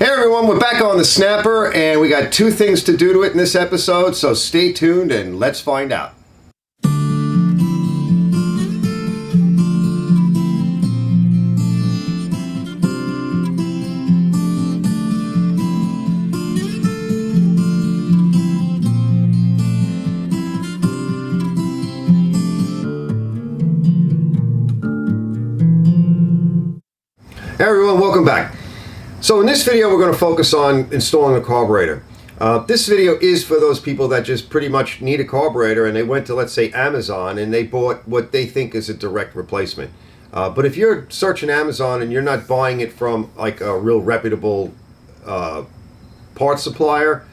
Hey everyone, we're back on the Snapper and we got two things to do to it in this episode, so stay tuned and let's find out. Hey everyone, welcome back. So in this video, we're going to focus on installing a carburetor. This video is for those people that just pretty much need a carburetor and they went to, let's say, Amazon and they bought what they think is a direct replacement. But if you're searching Amazon and you're not buying it from like a real reputable parts supplier,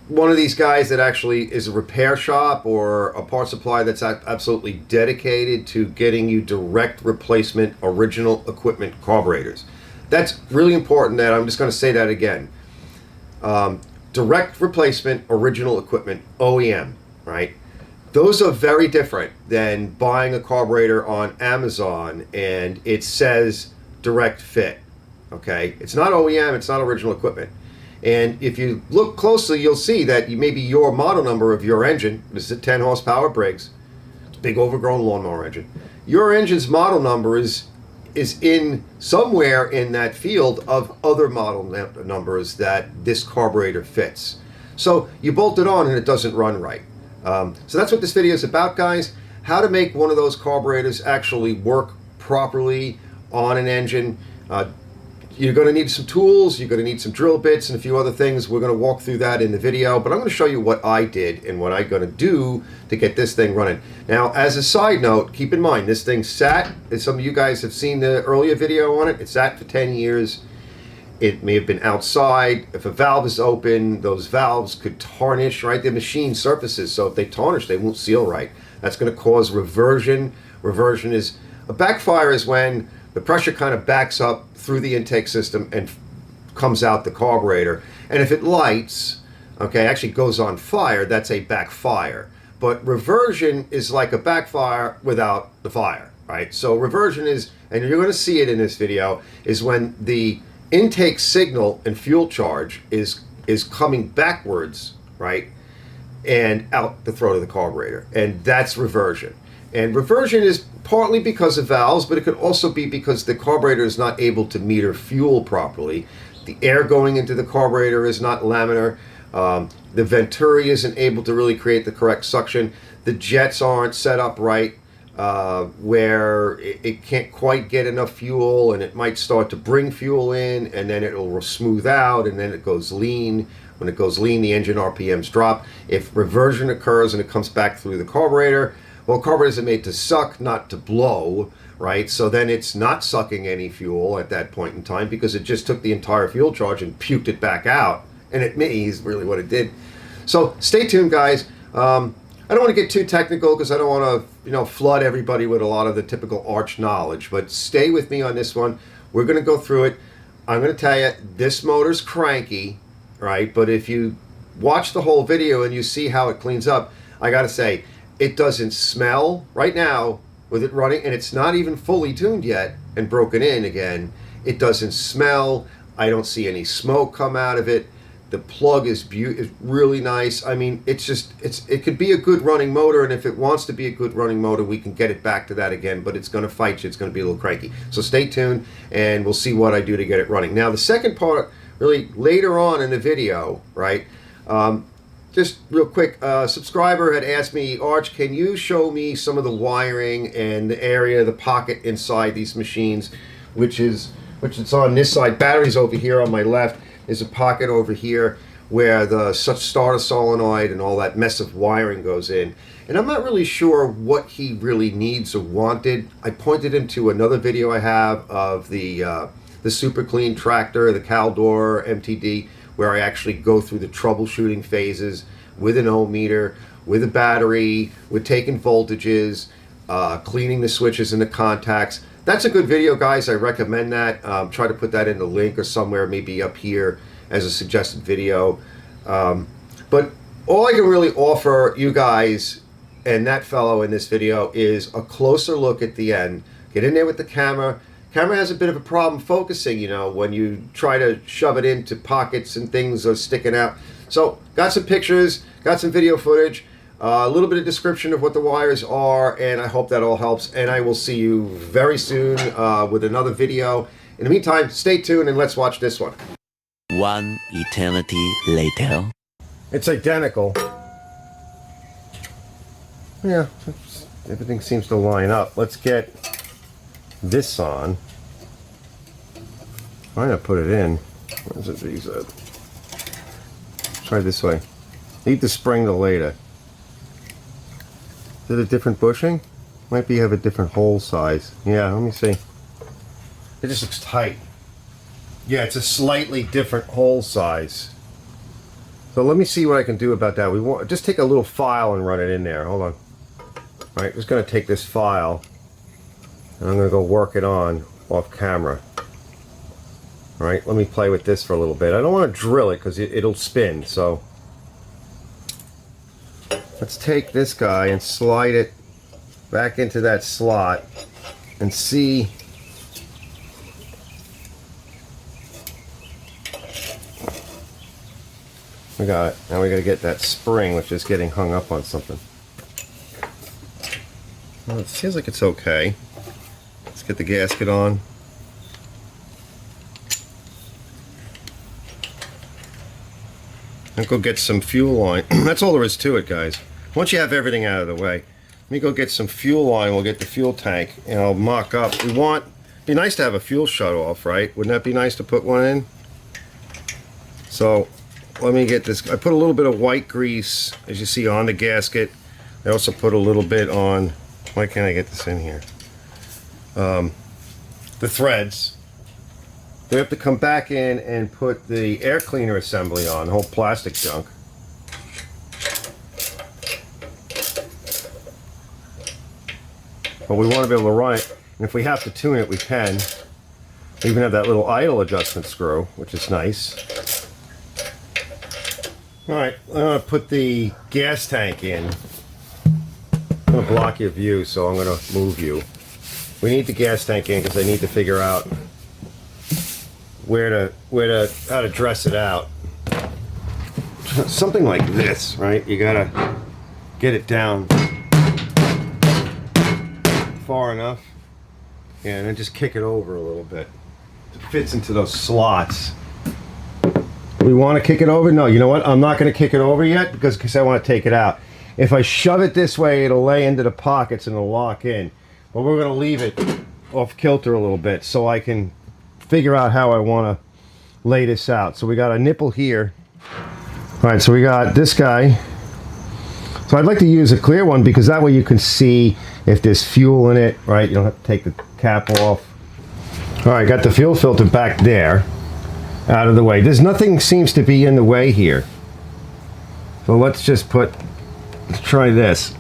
one of these guys that actually is a repair shop or a parts supplier that's absolutely dedicated to getting you direct replacement original equipment carburetors. That's really important. That I'm just going to say that again. Direct replacement original equipment, OEM, right? Those are very different than buying a carburetor on Amazon and it says direct fit. Okay, it's not OEM, it's not original equipment. And if you look closely, you'll see that maybe your model number of your engine, this is a 10 horsepower Briggs, it's a big overgrown lawnmower engine. Your engine's model number is in somewhere in that field of other model numbers that this carburetor fits. So you bolt it on and it doesn't run right. So that's what this video is about, guys. How to make one of those carburetors actually work properly on an engine. You're going to need some tools, you're going to need some drill bits and a few other things. We're going to walk through that in the video, but I'm going to show you what I did and what I'm going to do to get this thing running. Now, as a side note, keep in mind, this thing sat, as some of you guys have seen the earlier video on it, it sat for 10 years. It may have been outside. If a valve is open, those valves could tarnish, right? They're machine surfaces, so if they tarnish, they won't seal right. That's going to cause reversion. Reversion is, a backfire is when the pressure kind of backs up through the intake system and comes out the carburetor. And if it lights, okay, actually goes on fire, that's a backfire. But reversion is like a backfire without the fire, right? So reversion is, and you're going to see it in this video, is when the intake signal and fuel charge is coming backwards, right, and out the throat of the carburetor. And that's reversion. And reversion is partly because of valves, but it could also be because the carburetor is not able to meter fuel properly. The air going into the carburetor is not laminar. The venturi isn't able to really create the correct suction. The jets aren't set up right, where it can't quite get enough fuel, and it might start to bring fuel in, and then it'll smooth out, and then it goes lean. When it goes lean, the engine RPMs drop. If reversion occurs and it comes back through the carburetor, well, carburetors are made to suck, not to blow, right? So then it's not sucking any fuel at that point in time because it just took the entire fuel charge and puked it back out. And it is really what it did. So stay tuned, guys. I don't want to get too technical because I don't want to, flood everybody with a lot of the typical arch knowledge. But stay with me on this one. We're going to go through it. I'm going to tell you, this motor's cranky, right? But if you watch the whole video and you see how it cleans up, I got to say, it doesn't smell right now with it running, and it's not even fully tuned yet and broken in again. It doesn't smell. I don't see any smoke come out of it. The plug is really nice. I mean, it could be a good running motor, and if it wants to be a good running motor, we can get it back to that again, but it's going to fight you. It's going to be a little cranky. So stay tuned, and we'll see what I do to get it running. Now, the second part, really later on in the video, right? Just real quick, a subscriber had asked me, Arch, can you show me some of the wiring and the area, the pocket inside these machines, which it's on this side. Batteries over here on my left. There's a pocket over here where the starter solenoid and all that mess of wiring goes in. And I'm not really sure what he really needs or wanted. I pointed him to another video I have of the super clean tractor, the Caldor MTD, where I actually go through the troubleshooting phases with an ohm meter, with a battery, with taking voltages, cleaning the switches and the contacts. That's a good video, guys. I recommend that. Try to put that in the link or somewhere, maybe up here as a suggested video. But all I can really offer you guys and that fellow in this video is a closer look at the end. Get in there with the camera, Camera has a bit of a problem focusing, you know, when you try to shove it into pockets and things are sticking out. So got some pictures, got some video footage, a little bit of description of what the wires are, and I hope that all helps. And I will see you very soon with another video. In the meantime, stay tuned and let's watch this one. One eternity later. It's identical. Yeah, everything seems to line up. Let's get this on. I'm gonna put it in. Where's it? These? Try this way. Need the spring to later. Is it a different bushing? Might be have a different hole size. Yeah, let me see. It just looks tight. Yeah, it's a slightly different hole size. So let me see what I can do about that. We want just take a little file and run it in there. Hold on. All right, just gonna take this file and I'm gonna go work it on off camera. All right, let me play with this for a little bit. I don't want to drill it because it'll spin. So let's take this guy and slide it back into that slot and see. We got it. Now we got to get that spring, which is getting hung up on something. Well, it seems like it's okay. Let's get the gasket on. And go get some fuel line. That's all there is to it, guys. Once you have everything out of the way, let me go get some fuel line. We'll get the fuel tank and I'll mock up. It'd be nice to have a fuel shut off, right? Wouldn't that be nice to put one in? So let me get this. I put a little bit of white grease, as you see, on the gasket. I also put a little bit on, why can't I get this in here? The threads. We have to come back in and put the air cleaner assembly on, the whole plastic junk. But we want to be able to run it, and if we have to tune it, we can. We even have that little idle adjustment screw, which is nice. Alright, I'm going to put the gas tank in. I'm going to block your view, so I'm going to move you. We need the gas tank in because I need to figure out how to dress it out. Something like this, right? You gotta get it down far enough, yeah, and then just kick it over a little bit. It fits into those slots. We want to kick it over? No, you know what? I'm not going to kick it over yet because I want to take it out. If I shove it this way, it'll lay into the pockets and it'll lock in. But we're going to leave it off kilter a little bit so I can figure out how I want to lay this out. So we got a nipple here. All right, so we got this guy. So I'd like to use a clear one because that way you can see if there's fuel in it, right? You don't have to take the cap off. All right, got the fuel filter back there, out of the way. There's nothing seems to be in the way here. So let's try this.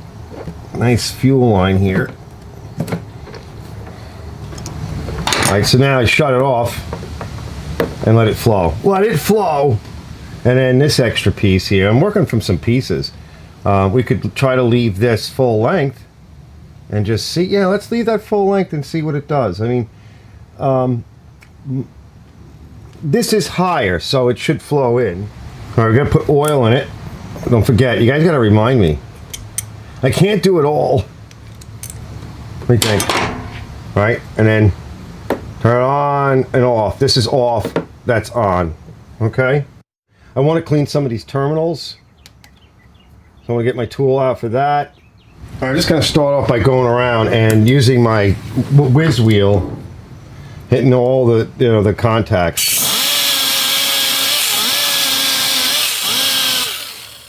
Nice fuel line here. Alright, so now I shut it off and let it flow. Let it flow! And then this extra piece here, I'm working from some pieces. We could try to leave this full length and just see, yeah, let's leave that full length and see what it does. I mean, this is higher, so it should flow in. Alright, we're gonna put oil in it. Don't forget, you guys gotta remind me. I can't do it all. What do you think? Right, and then turn it on and off. This is off, that's on. Okay? I want to clean some of these terminals. So I want to get my tool out for that. I'm just going to start off by going around and using my whiz wheel, hitting all the, the contacts.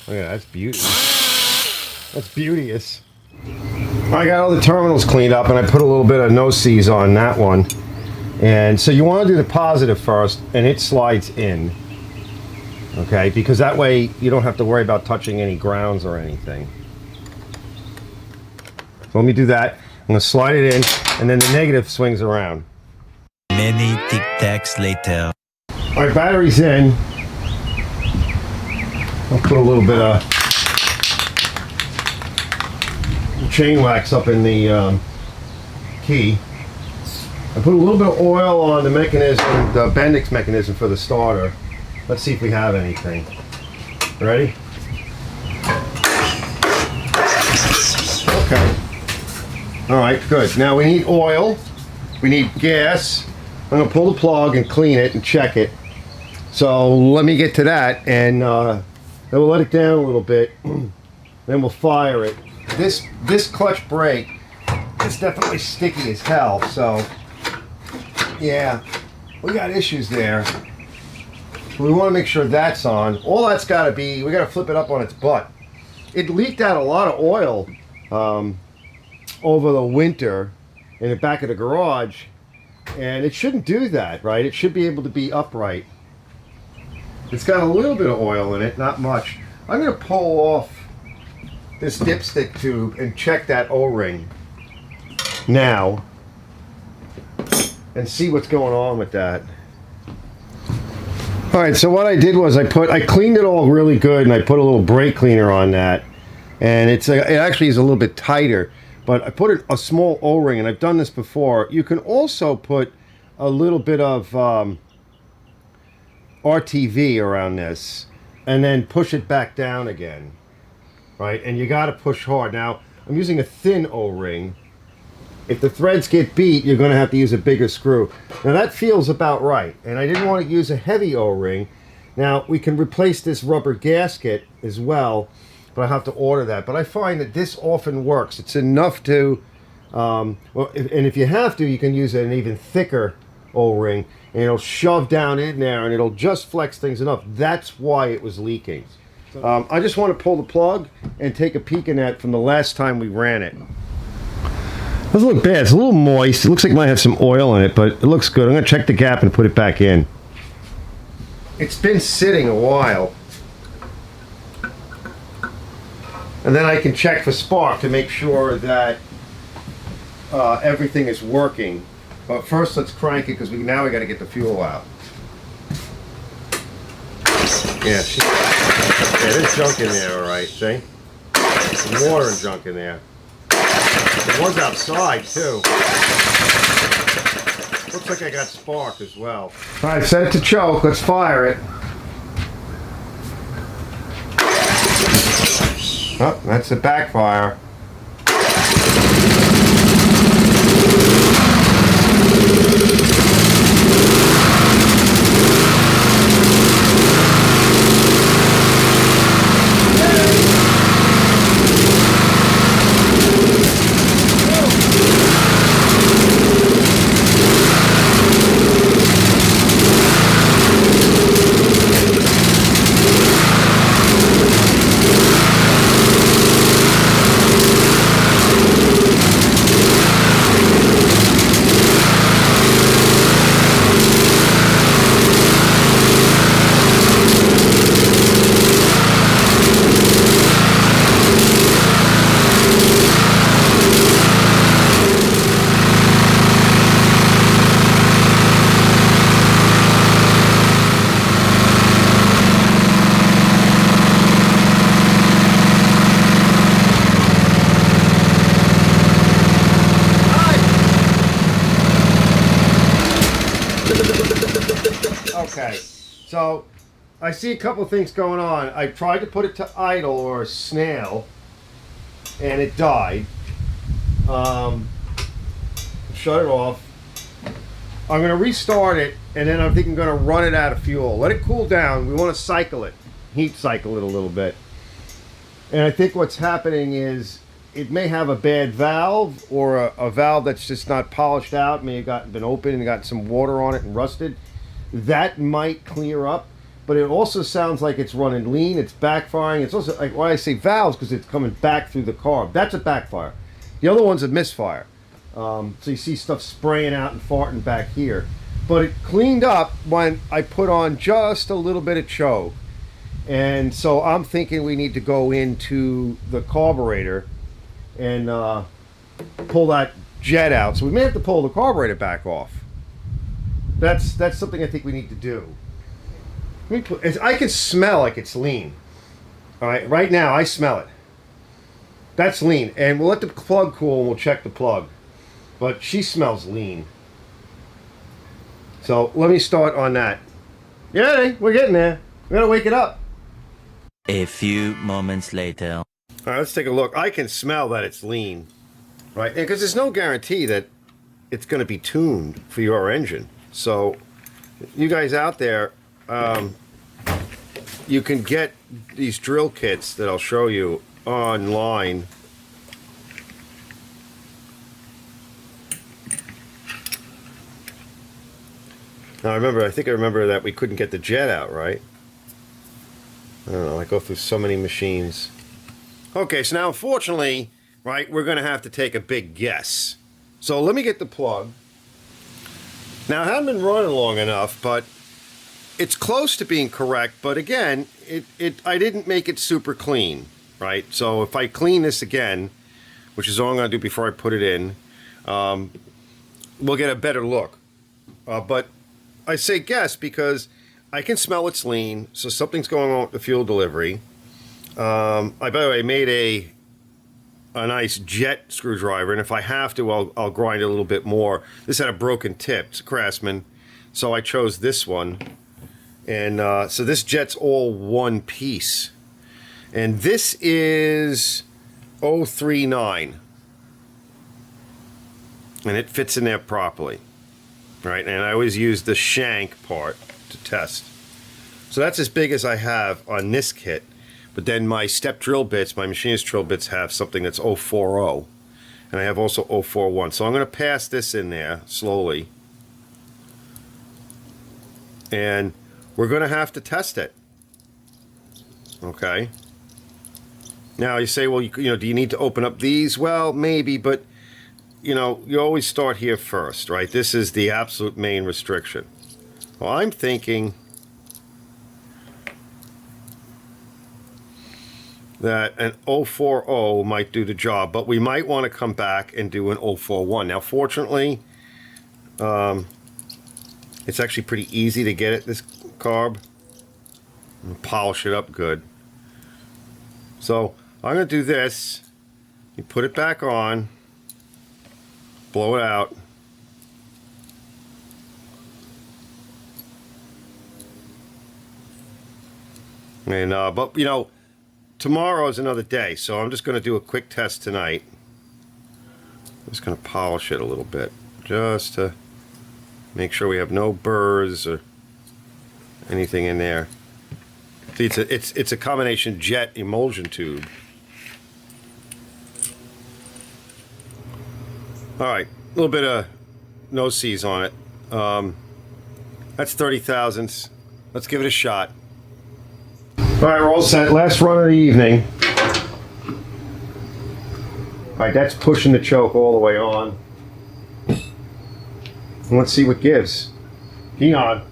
Look at that, that's beautiful. That's beauteous. I got all the terminals cleaned up and I put a little bit of no-sees on that one. And so you want to do the positive first and it slides in. Okay, because that way you don't have to worry about touching any grounds or anything. So let me do that. I'm going to slide it in and then the negative swings around. Many tic-tacs later. All right, battery's in. I'll put a little bit of chain wax up in the key. I put a little bit of oil on the mechanism, the Bendix mechanism for the starter. Let's see if we have anything. Ready? Okay. All right, good. Now we need oil. We need gas. I'm gonna pull the plug and clean it and check it. So let me get to that, and then we'll let it down a little bit. Then we'll fire it. This clutch brake is definitely sticky as hell. So yeah, we got issues there. We want to make sure that's on. All that's got to be, we got to flip it up on its butt. It leaked out a lot of oil over the winter in the back of the garage, and it shouldn't do that, right? It should be able to be upright. It's got a little bit of oil in it, not much. I'm going to pull off this dipstick tube and check that O-ring now and see what's going on with that. All right, so what I did was I cleaned it all really good, and I put a little brake cleaner on that, and it actually is a little bit tighter, but I put a small O-ring, and I've done this before. You can also put a little bit of RTV around this, and then push it back down again, right? And you got to push hard. Now, I'm using a thin O-ring. If the threads get beat, you're going to have to use a bigger screw. Now that feels about right, and I didn't want to use a heavy O-ring. Now we can replace this rubber gasket as well, but I have to order that. But I find that this often works. It's enough to, and if you have to, you can use an even thicker O-ring, and it'll shove down in there, and it'll just flex things enough. That's why it was leaking. I just want to pull the plug and take a peek in that from the last time we ran it. It doesn't look bad. It's a little moist. It looks like it might have some oil in it, but it looks good. I'm going to check the gap and put it back in. It's been sitting a while. And then I can check for spark to make sure that everything is working. But first, let's crank it, because now we got to get the fuel out. Yeah, there's junk in there, all right. See? Some water and junk in there. It was outside too. Looks like I got spark as well. Alright, set it to choke. Let's fire it. Oh, that's a backfire. Okay, so I see a couple things going on. I tried to put it to idle or snail, and it died. Shut it off. I'm going to restart it, and then I think I'm going to run it out of fuel. Let it cool down. We want to cycle it, heat cycle it a little bit. And I think what's happening is it may have a bad valve, or a valve that's just not polished out, may have been open and got some water on it and rusted. That might clear up, but it also sounds like it's running lean, it's backfiring. It's also like why I say valves, because it's coming back through the carb. That's a backfire. The other one's a misfire. So you see stuff spraying out and farting back here. But it cleaned up when I put on just a little bit of choke. And so I'm thinking we need to go into the carburetor and pull that jet out. So we may have to pull the carburetor back off. That's something I think we need to do. I can smell like it's lean. All right, right now I smell it. That's lean, and we'll let the plug cool and we'll check the plug. But she smells lean. So let me start on that. Yeah, we're getting there. We gotta wake it up. A few moments later. All right, let's take a look. I can smell that it's lean, right? Because there's no guarantee that it's going to be tuned for your engine. So you guys out there, you can get these drill kits that I'll show you online. Now I think I remember that we couldn't get the jet out, right? I don't know, I go through so many machines. Okay, so now unfortunately, right, we're going to have to take a big guess. So let me get the plug. Now, I haven't been running long enough, but it's close to being correct. But again, I didn't make it super clean, right? So if I clean this again, which is all I'm going to do before I put it in, we'll get a better look. But I say guess because I can smell it's lean, so something's going on with the fuel delivery. By the way, I made a nice jet screwdriver, and if I have to, I'll grind it a little bit more. This had a broken tip. It's a Craftsman, so I chose this one. And so this jet's all one piece. And this is 039. And it fits in there properly. Right, and I always use the shank part to test. So that's as big as I have on this kit. But then my step drill bits, my machinist drill bits have something that's 040. And I have also 041. So I'm going to pass this in there slowly. And we're going to have to test it. Okay. Now you say, well, you know, do you need to open up these? Well, maybe, but you know, you always start here first, right? This is the absolute main restriction. Well, I'm thinking that an 040 might do the job, but we might want to come back and do an 041. Now, fortunately, it's actually pretty easy to get it, this carb, and polish it up good. So I'm going to do this. You put it back on. Blow it out. And but you know, tomorrow is another day, so I'm just going to do a quick test tonight. I'm just going to polish it a little bit, just to make sure we have no burrs or anything in there. See, it's a combination jet emulsion tube. All right, a little bit of no seize on it. That's 30 thousandths. Let's give it a shot. All right, we're all set. Last run of the evening. All right, that's pushing the choke all the way on. Let's see what gives. Key on.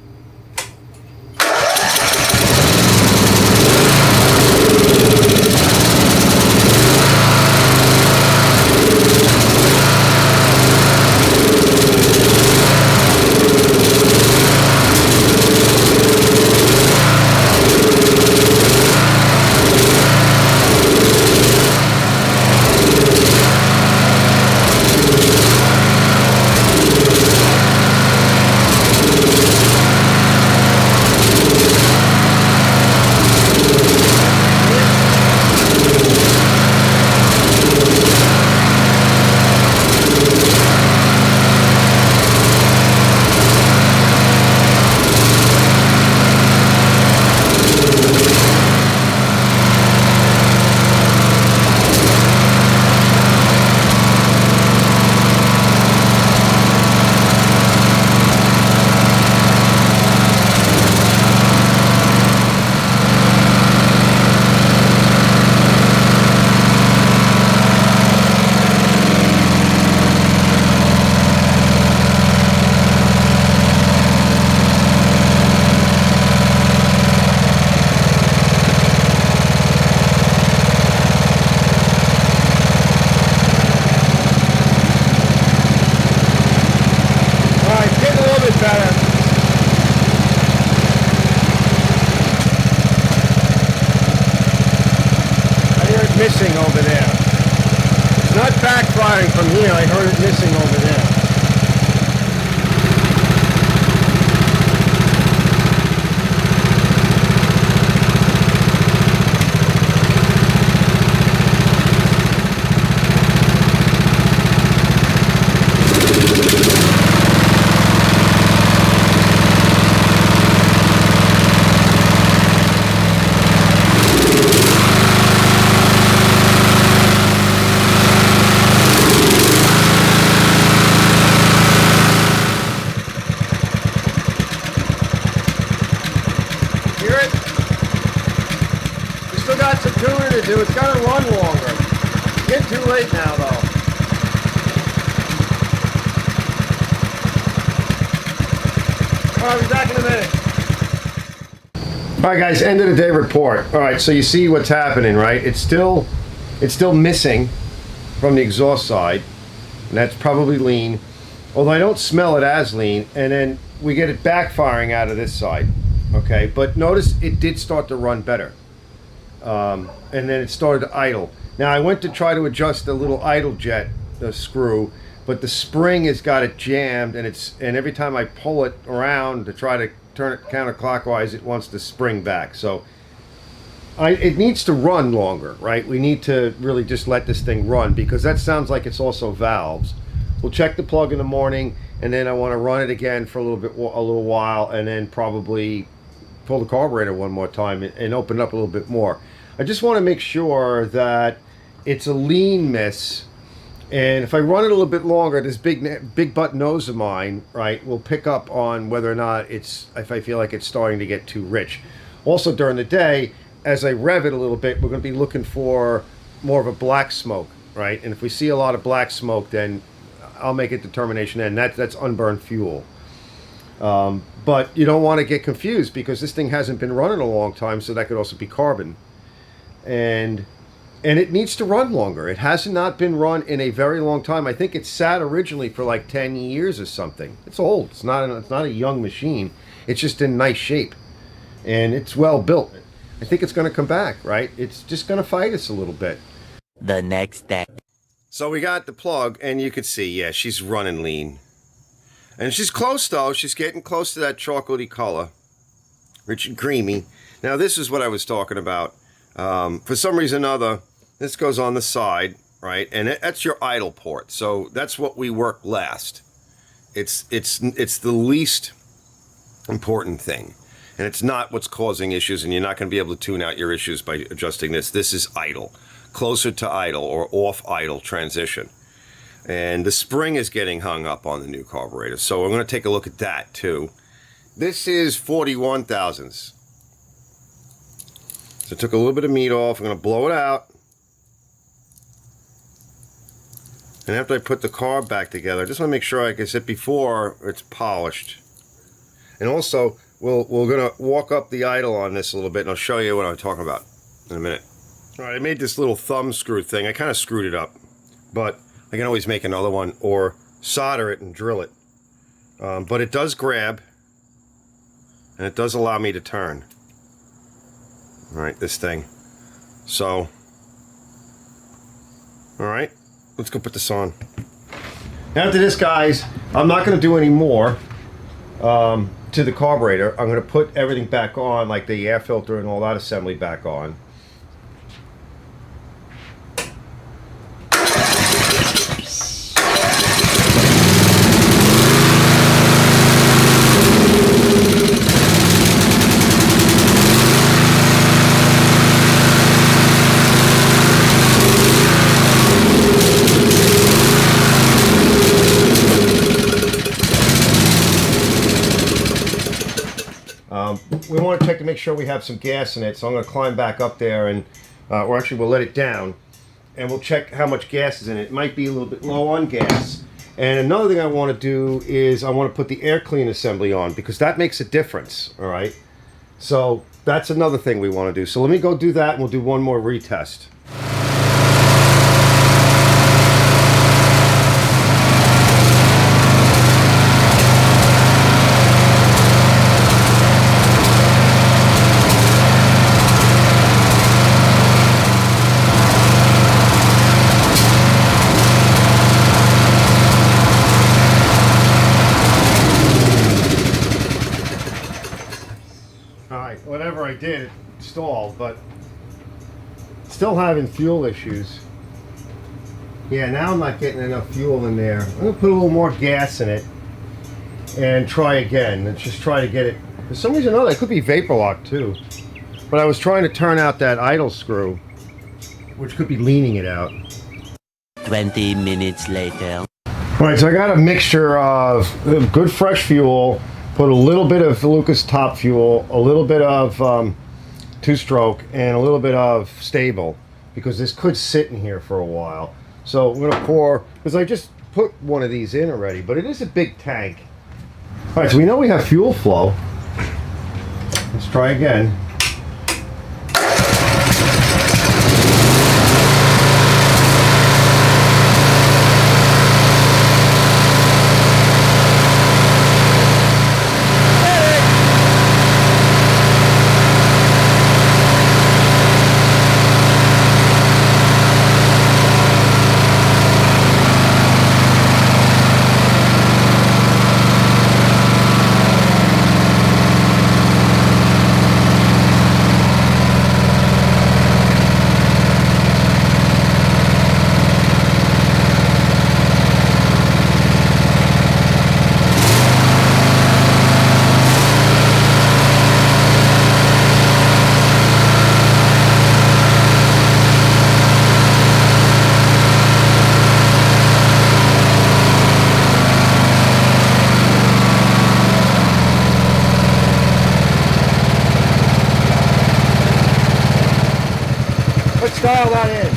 Missing over there. It's not backfiring from here. I heard it missing over there. got some tuning to do. It's got to run longer. It's getting too late now, though. All right, we'll be back in a minute. All right, guys, end of the day report. All right, so you see what's happening, right? It's still missing from the exhaust side, and that's probably lean. Although I don't smell it as lean, and then we get it backfiring out of this side. Okay, but notice it did start to run better, and then it started to idle. Now I went to try to adjust the little idle jet, the screw, but the spring has got it jammed, and every time I pull it around to try to turn it counterclockwise, it wants to spring back. So it needs to run longer, right? We need to really just let this thing run, because that sounds like it's also valves. We'll check the plug in the morning, and then I want to run it again for a little while, and then probably pull the carburetor one more time and open it up a little bit more. I just want to make sure that it's a lean miss. And if I run it a little bit longer, this big butt nose of mine, right, will pick up on whether or not if I feel like it's starting to get too rich. Also during the day, as I rev it a little bit, we're going to be looking for more of a black smoke, right? And if we see a lot of black smoke, then I'll make a determination then. That's unburned fuel. But you don't want to get confused, because this thing hasn't been running a long time, so that could also be carbon. And it needs to run longer. It has not been run in a very long time. I think it sat originally for like 10 years or something. It's old. It's not a young machine. It's just in nice shape, and it's well built. I think it's going to come back, right? It's just going to fight us a little bit. The next day. So we got the plug, and you could see, yeah, she's running lean. And she's close, though. She's getting close to that chocolatey color. Rich and creamy. Now, this is what I was talking about. For some reason or other, this goes on the side, right? And that's your idle port. So that's what we work last. It's the least important thing. And it's not what's causing issues, and you're not going to be able to tune out your issues by adjusting this. This is idle. Closer to idle or off idle transition. And the spring is getting hung up on the new carburetor. So we're going to take a look at that too. This is 41 thousandths. So I took a little bit of meat off. I'm going to blow it out. And after I put the carb back together, I just want to make sure, like I said before, it's polished. And also, we're going to walk up the idle on this a little bit, and I'll show you what I'm talking about in a minute. All right, I made this little thumb screw thing. I kind of screwed it up, but I can always make another one or solder it and drill it. But it does grab, and it does allow me to turn. All right, this thing. So, all right, let's go put this on. After this, guys, I'm not going to do any more to the carburetor. I'm going to put everything back on, like the air filter and all that assembly back on. We want to check to make sure we have some gas in it, so I'm going to climb back up there, and or actually we'll let it down, and we'll check how much gas is in it. It might be a little bit low on gas. And another thing I want to do is I want to put the air clean assembly on, because that makes a difference. All right, so that's another thing we want to do. So let me go do that, and we'll do one more retest. Whatever I did, it stalled, but still having fuel issues. Yeah, now I'm not getting enough fuel in there. I'm going to put a little more gas in it and try again. Let's just try to get it. For some reason or another, it could be vapor lock too. But I was trying to turn out that idle screw, which could be leaning it out. 20 minutes later. Alright, so I got a mixture of good fresh fuel, put a little bit of Lucas Top Fuel, a little bit of two-stroke and a little bit of stable, because this could sit in here for a while. So I'm going to pour, because I just put one of these in already, but it is a big tank. All right, so we know we have fuel flow. Let's try again. Let's dial that in.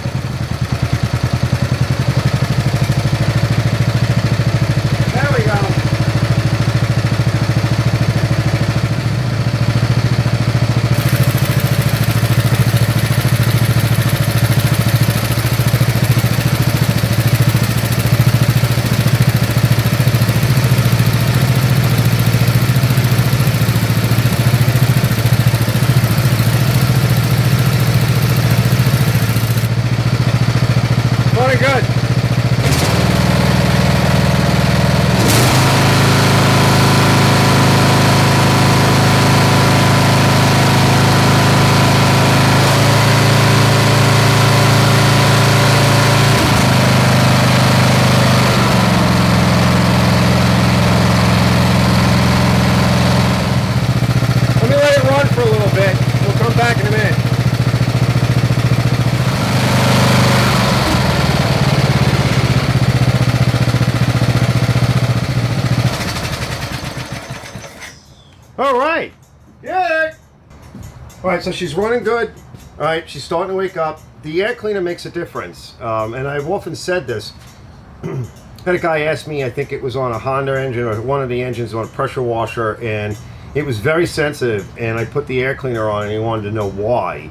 There we go. Very good. Let me let it run for a little bit. We'll come back in a minute. All right. Yeah. All right, so she's running good. All right, she's starting to wake up. The air cleaner makes a difference. And I've often said this. Had a guy ask me, I think it was on a Honda engine or one of the engines on a pressure washer, and it was very sensitive, and I put the air cleaner on and he wanted to know why.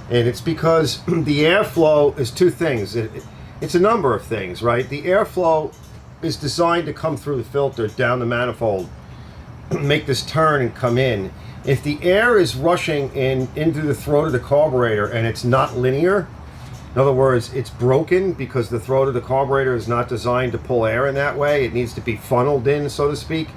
And it's because the airflow is two things. It's a number of things, right? The airflow is designed to come through the filter down the manifold, make this turn and come in. If the air is rushing into the throat of the carburetor and it's not linear, in other words, it's broken because the throat of the carburetor is not designed to pull air in that way. It needs to be funneled in, so to speak.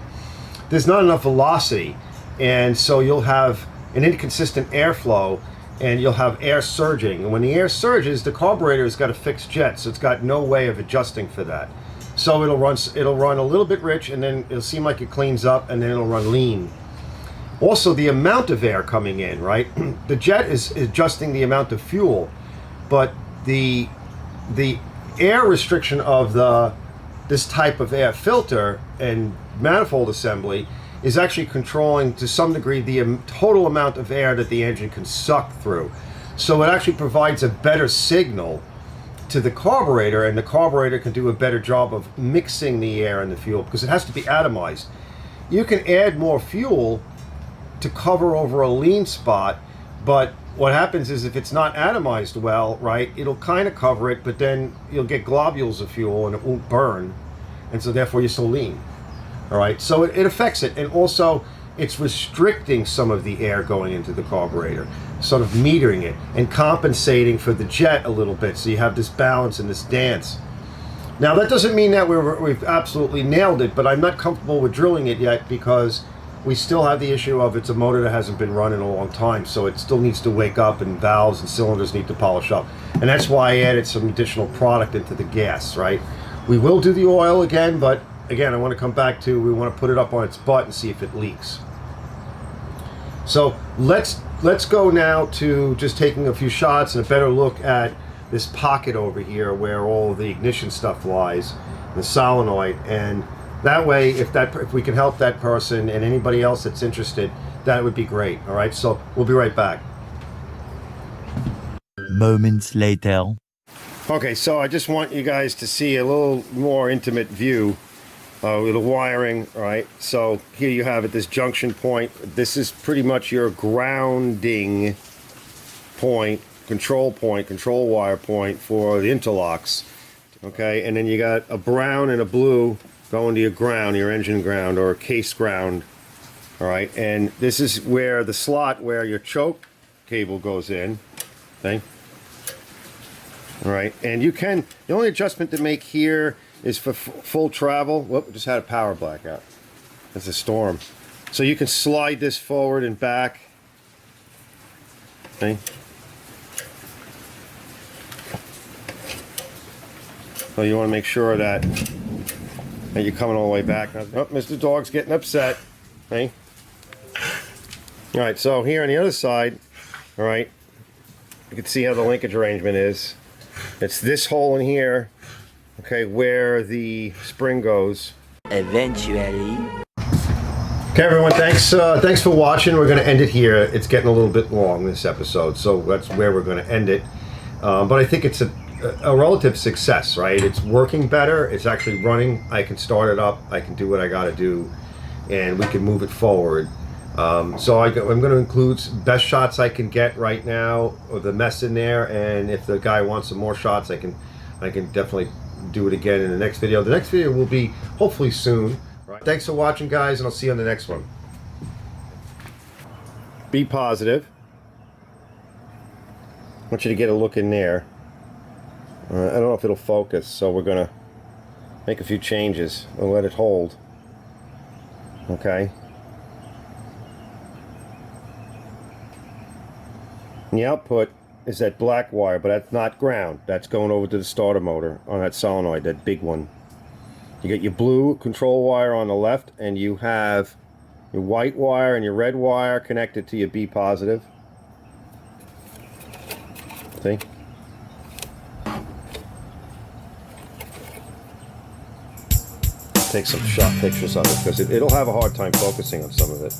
There's not enough velocity, and so you'll have an inconsistent airflow and you'll have air surging. And when the air surges, the carburetor has got a fixed jet, so it's got no way of adjusting for that. So it'll run a little bit rich, and then it'll seem like it cleans up, and then it'll run lean. Also, the amount of air coming in, right? The jet is adjusting the amount of fuel, but the air restriction of this type of air filter and manifold assembly is actually controlling to some degree the total amount of air that the engine can suck through. So it actually provides a better signal to the carburetor, and the carburetor can do a better job of mixing the air and the fuel because it has to be atomized. You can add more fuel to cover over a lean spot, but what happens is if it's not atomized well, right, it'll kind of cover it, but then you'll get globules of fuel and it won't burn, and so therefore you're still lean. All right, so it affects it, and also it's restricting some of the air going into the carburetor, sort of metering it and compensating for the jet a little bit, so you have this balance and this dance. Now that doesn't mean that we've absolutely nailed it, but I'm not comfortable with drilling it yet because we still have the issue of it's a motor that hasn't been run in a long time, so it still needs to wake up, and valves and cylinders need to polish up. And that's why I added some additional product into the gas, right? We will do the oil again, but again, I want to come back to, we want to put it up on its butt and see if it leaks. So let's go now to just taking a few shots and a better look at this pocket over here where all the ignition stuff lies, the solenoid, and that way, if we can help that person and anybody else that's interested, that would be great. All right, so we'll be right back. moments later. Okay, so I just want you guys to see a little more intimate view with the wiring, right? So here you have it, this junction point. This is pretty much your grounding point, control wire point for the interlocks. Okay, and then you got a brown and a blue going to your ground, your engine ground or case ground. All right, and this is where the slot where your choke cable goes in. Okay. All right, and you can, the only adjustment to make here is for full travel. Whoop, just had a power blackout. That's a storm. So you can slide this forward and back. Okay. So you want to make sure that you're coming all the way back. Oh, Mr. Dog's getting upset. Okay. All right, so here on the other side, all right, you can see how the linkage arrangement is. It's this hole in here, okay, where the spring goes. Eventually. Okay, everyone, thanks for watching. We're going to end it here. It's getting a little bit long, this episode, so that's where we're going to end it. But I think it's a relative success, right? It's working better. It's actually running. I can start it up. I can do what I got to do, and we can move it forward. So I'm going to include best shots I can get right now of the mess in there, and if the guy wants some more shots, I can definitely do it again in the next video. The next video will be hopefully soon. Right? Thanks for watching, guys, and I'll see you on the next one. Be positive. I want you to get a look in there. I don't know if it'll focus, so we're going to make a few changes. We'll let it hold. Okay. And the output is that black wire, but that's not ground. That's going over to the starter motor on that solenoid, that big one. You get your blue control wire on the left, and you have your white wire and your red wire connected to your B positive. See? Take some shot pictures of it, because it'll have a hard time focusing on some of it.